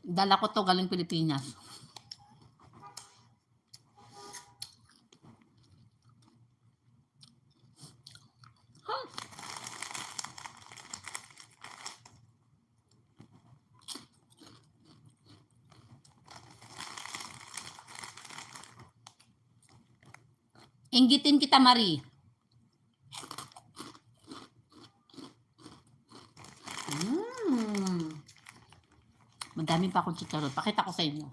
Dala ko to galing Pilipinas. Inggitin kita, Marie. Madami pa akong chicharon. Pakita ko sa inyo.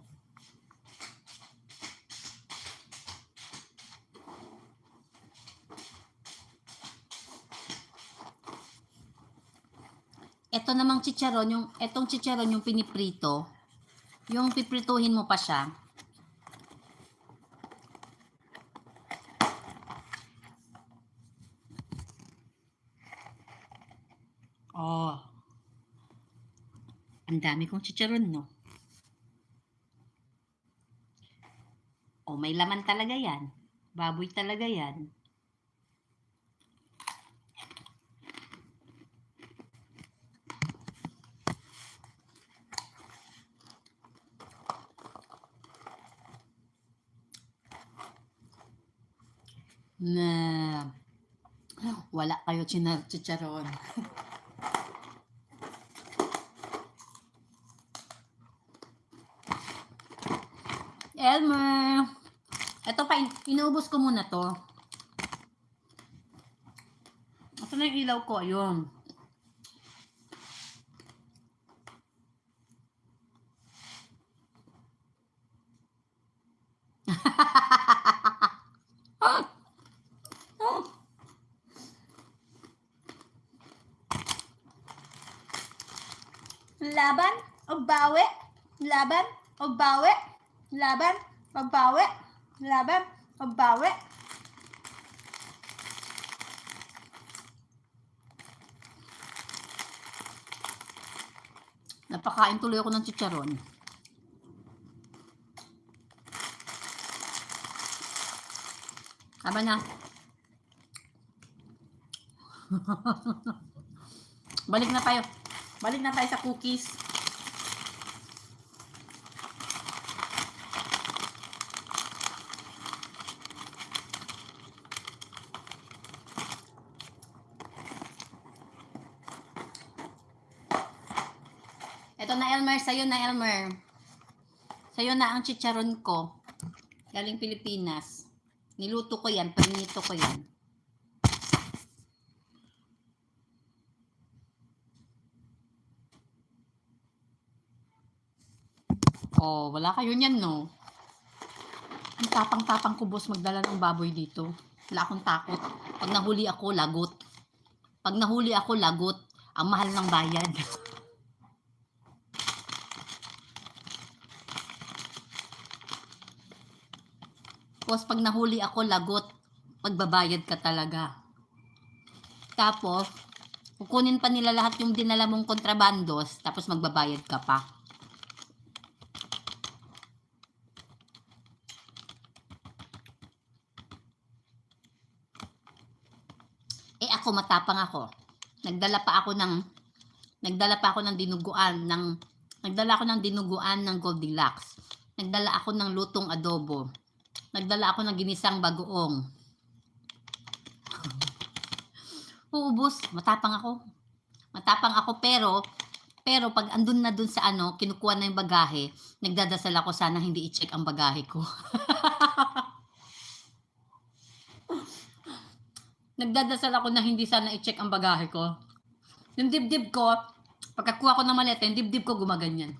Ito namang chicharon, etong chicharon yung piniprito. Yung piprituhin mo pa siya. Oh. Ang dami kong chicharon, no? Oh, may laman talaga yan. Baboy talaga yan. Na wala kayo chicharon. Elmer, ito pa, inuubos ko muna to. Ito na yung ilaw ko, ayun. Laban o bawi, laban o bawi, laban o bawi, laban o bawi. Napakain tuloy ako ng chicharon. Tama na. Balik na tayo. Balik na tayo sa cookies. Ito na, Elmer. Sa'yo na, Elmer. Sa'yo na ang chicharon ko. Galing Pilipinas. Niluto ko yan. Prinito ko yan. Oh, wala kayo niyan, no? Ang tapang-tapang ko, boss, magdala ng baboy dito. Wala akong takot. Pag nahuli ako, lagot. Pag nahuli ako, lagot. Ang mahal ng bayad. Boss, pag nahuli ako, lagot. Pagbabayad ka talaga. Tapos, kukunin pa nila lahat yung dinala mong kontrabandos, tapos magbabayad ka pa. Ako, matapang ako. Nagdala pa ako ng dinuguan ng Goldilocks. Nagdala ako ng lutong adobo. Nagdala ako ng ginisang bagoong. Oo, boss, matapang ako. Matapang ako, pero pag andun na dun sa kinukuha na yung bagahe, nagdadasal ako sana hindi i-check ang bagahe ko. Nagdadasal ako na hindi sana i-check ang bagahe ko. Yung dibdib ko, pagkakuha ko ng maleta, yung dibdib ko gumaganyan.